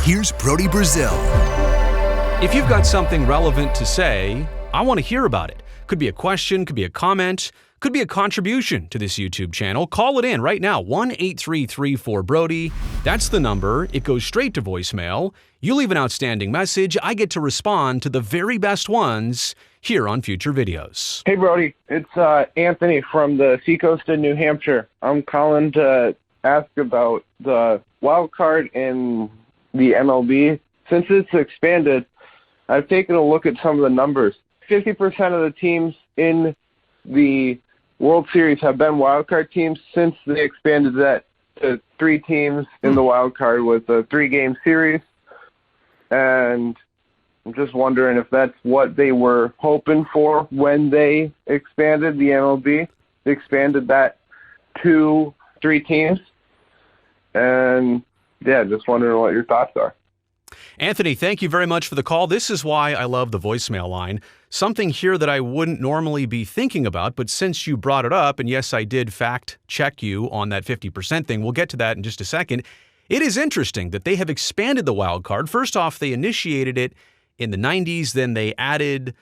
here's Brody Brazil. If you've got something relevant to say, I want to hear about it. Could be a question, could be a comment, could be a contribution to this YouTube channel. Call it in right now, 1-833-4BRODY. That's the number. It goes straight to voicemail. You leave an outstanding message. I get to respond to the very best ones here on future videos. Hey, Brody. It's Anthony from the seacoast in New Hampshire. I'm calling to ask about the wild card in the MLB. Since it's expanded, I've taken a look at some of the numbers. 50% of the teams in the World Series have been wild card teams since they expanded that to 3 teams in the wild card with a 3-game series. And I'm just wondering if that's what they were hoping for when they expanded the MLB. They expanded that to 3 teams. And, yeah, just wondering what your thoughts are. Anthony, thank you very much for the call. This is why I love the voicemail line. Something here that I wouldn't normally be thinking about, but since you brought it up, and yes, I did fact check you on that 50% thing. We'll get to that in just a second. It is interesting that they have expanded the wild card. First off, they initiated it in the 90s, then they added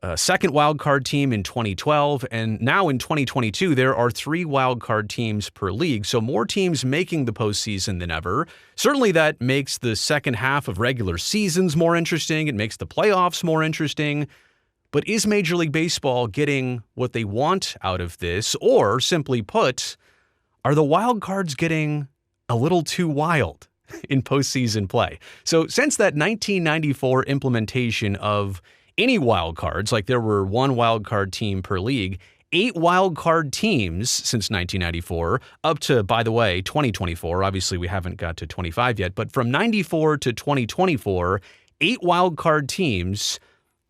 a second wild card team in 2012, and now in 2022, there are 3 wild card teams per league, so more teams making the postseason than ever. Certainly that makes the second half of regular seasons more interesting. It makes the playoffs more interesting. But is Major League Baseball getting what they want out of this? Or, simply put, are the wild cards getting a little too wild in postseason play? So since that 1994 implementation of any wild cards, like there were 1 wild card team per league, 8 wild card teams since 1994, up to, by the way, 2024. Obviously, we haven't got to 25 yet, but from 94 to 2024, 8 wild card teams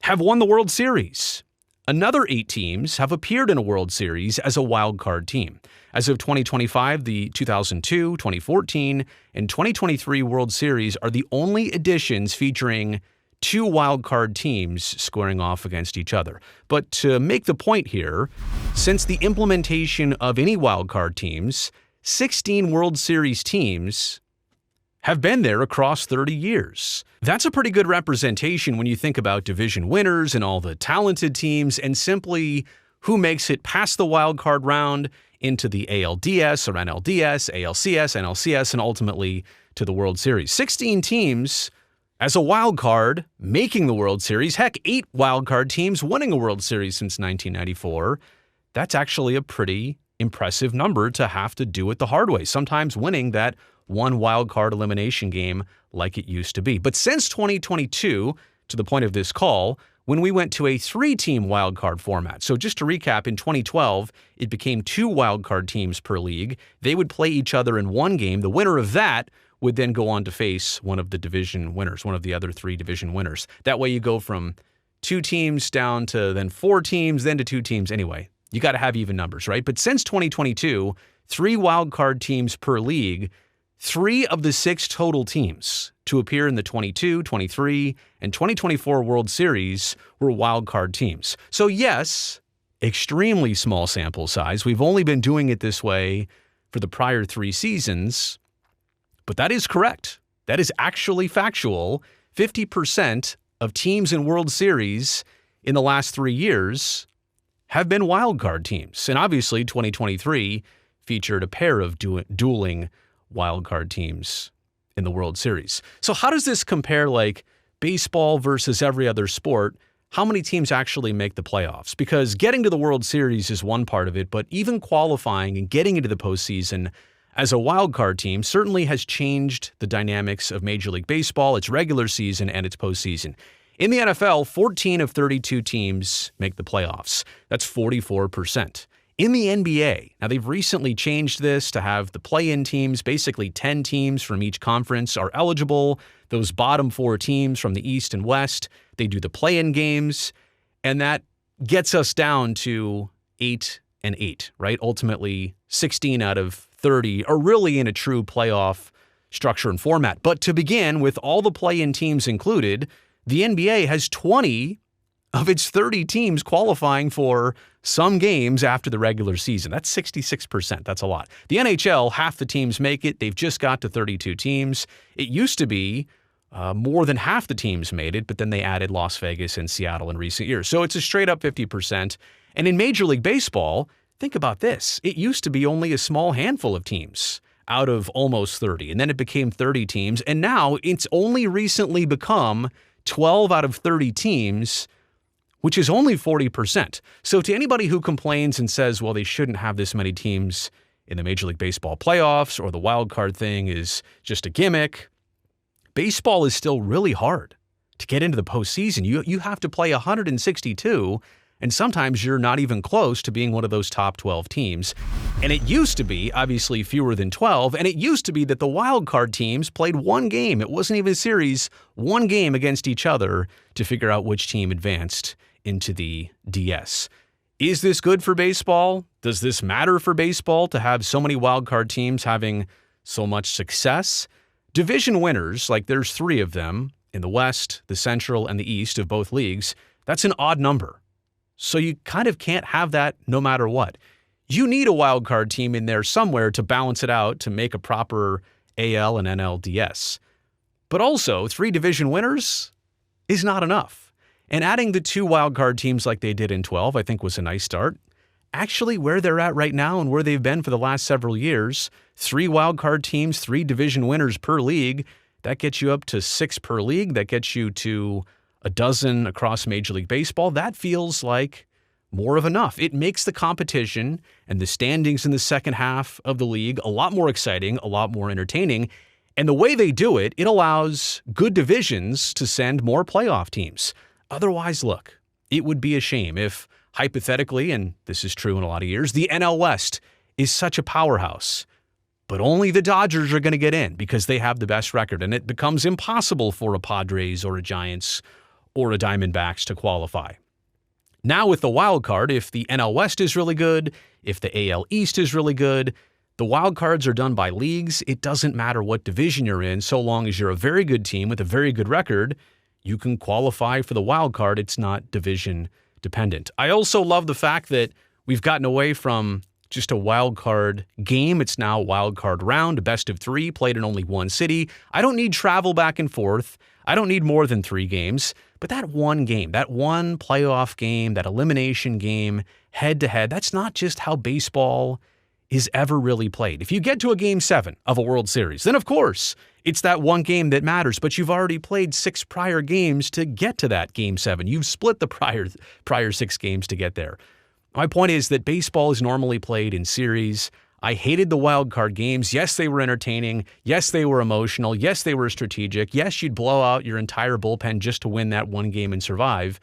have won the World Series. Another 8 teams have appeared in a World Series as a wild card team. As of 2025, the 2002, 2014, and 2023 World Series are the only editions featuring 2 wild card teams squaring off against each other. But to make the point here, since the implementation of any wild card teams, 16 World Series teams have been there across 30 years. That's a pretty good representation when you think about division winners and all the talented teams and simply who makes it past the wild card round into the ALDS or NLDS, ALCS, NLCS, and ultimately to the World Series. 16 teams as a wild card making the World Series. Heck, 8 wild card teams winning a World Series since 1994. That's actually a pretty impressive number to have to do it the hard way, sometimes winning that 1 wild card elimination game like it used to be. But since 2022, to the point of this call, when we went to a 3-team wild card format. So just to recap, in 2012, it became 2 wild card teams per league. They would play each other in 1 game. The winner of that would then go on to face one of the division winners, one of the other 3 division winners. That way you go from 2 teams down to then 4 teams, then to 2 teams. Anyway, you got to have even numbers, right? But since 2022, 3 wild card teams per league, 3 of the 6 total teams to appear in the 22, 23, and 2024 World Series were wild card teams. So yes, extremely small sample size. We've only been doing it this way for the prior 3 seasons, but that is correct. That is actually factual. 50% of teams in World Series in the last 3 years have been wild card teams. And obviously 2023 featured a pair of dueling wild card teams in the World Series. So how does this compare like baseball versus every other sport? How many teams actually make the playoffs? Because getting to the World Series is one part of it, but even qualifying and getting into the postseason as a wild card team certainly has changed the dynamics of Major League Baseball, its regular season and its postseason. In the NFL, 14 of 32 teams make the playoffs. That's 44%. In the NBA, now they've recently changed this to have the play-in teams, basically 10 teams from each conference are eligible. Those bottom 4 teams from the East and West, they do the play-in games, and that gets us down to 8 and 8, right? Ultimately, 16 out of 30 are really in a true playoff structure and format. But to begin, with all the play-in teams included, the NBA has 20 of its 30 teams qualifying for some games after the regular season. That's 66%. That's a lot. The NHL, half the teams make it. They've just got to 32 teams. It used to be More than half the teams made it, but then they added Las Vegas and Seattle in recent years. So it's a straight up 50%. And in Major League Baseball, think about this. It used to be only a small handful of teams out of almost 30, and then it became 30 teams. And now it's only recently become 12 out of 30 teams, which is only 40%. So to anybody who complains and says, well, they shouldn't have this many teams in the Major League Baseball playoffs, or the wild card thing is just a gimmick, baseball is still really hard to get into the postseason. You have to play 162, and sometimes you're not even close to being one of those top 12 teams. And it used to be, obviously, fewer than 12, and it used to be that the wild card teams played one game. It wasn't even a series, one game against each other to figure out which team advanced into the DS. Is this good for baseball? Does this matter for baseball to have so many wild card teams having so much success? Division winners, like there's 3 of them in the West, the Central, and the East of both leagues, that's an odd number. So you kind of can't have that no matter what. You need a wild card team in there somewhere to balance it out to make a proper AL and NLDS. But also, 3 division winners is not enough. And adding the 2 wild card teams like they did in 12, I think was a nice start. Actually, where they're at right now and where they've been for the last several years, 3 wild card teams, 3 division winners per league, that gets you up to 6 per league. That gets you to a dozen across Major League Baseball. That feels like more of enough. It makes the competition and the standings in the second half of the league a lot more exciting, a lot more entertaining. And the way they do it, it allows good divisions to send more playoff teams. Otherwise, look, it would be a shame if, hypothetically, and this is true in a lot of years, the NL West is such a powerhouse, but only the Dodgers are going to get in because they have the best record, and it becomes impossible for a Padres or a Giants or a Diamondbacks to qualify. Now with the wild card, if the NL West is really good, if the AL East is really good, the wild cards are done by leagues. It doesn't matter what division you're in, so long as you're a very good team with a very good record, you can qualify for the wild card. It's not division dependent. I also love the fact that we've gotten away from just a wild card game. It's now a wild card round, a best of 3 played in only one city. I don't need travel back and forth. I don't need more than 3 games. But that one game, that one playoff game, that elimination game, head to head, that's not just how baseball is ever really played. If you get to a Game 7 of a World Series, then of course it's that one game that matters, but you've already played 6 prior games to get to that Game 7. You've split the prior 6 games to get there. My point is that baseball is normally played in series. I hated the wild card games. Yes, they were entertaining. Yes, they were emotional. Yes, they were strategic. Yes, you'd blow out your entire bullpen just to win that one game and survive.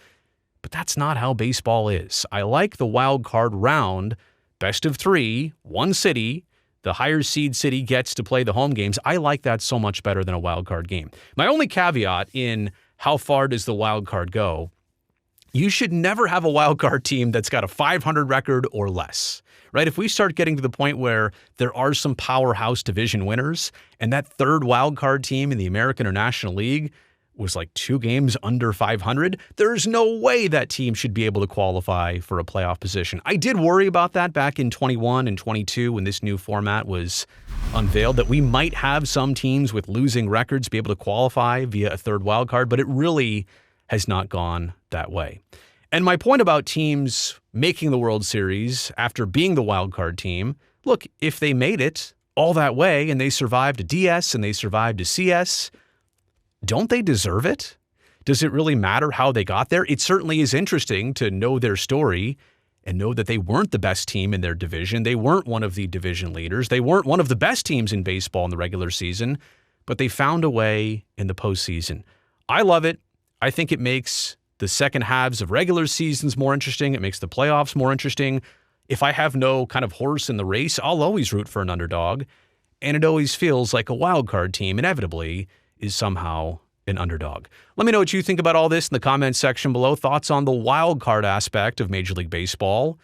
But that's not how baseball is. I like the wild card round, best of 3, one city. The higher seed city gets to play the home games. I like that so much better than a wild card game. My only caveat in how far does the wild card go, you should never have a wild card team that's got a 500 record or less, right? If we start getting to the point where there are some powerhouse division winners and that third wild card team in the American or National League was like 2 games under 500, there's no way that team should be able to qualify for a playoff position. I did worry about that back in 21 and 22 when this new format was unveiled, that we might have some teams with losing records be able to qualify via a third wild card, but it really has not gone that way. And my point about teams making the World Series after being the wild card team, look, if they made it all that way and they survived a DS and they survived a CS, don't they deserve it? Does it really matter how they got there? It certainly is interesting to know their story and know that they weren't the best team in their division. They weren't one of the division leaders. They weren't one of the best teams in baseball in the regular season, but they found a way in the postseason. I love it. I think it makes the second halves of regular seasons more interesting. It makes the playoffs more interesting. If I have no kind of horse in the race, I'll always root for an underdog. And it always feels like a wild card team inevitably is somehow an underdog. Let me know what you think about all this in the comments section below. Thoughts on the wild card aspect of Major League Baseball.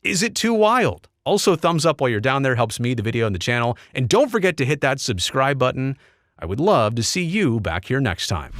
Is it too wild? Also, thumbs up while you're down there helps me, the video, and the channel. And don't forget to hit that subscribe button. I would love to see you back here next time.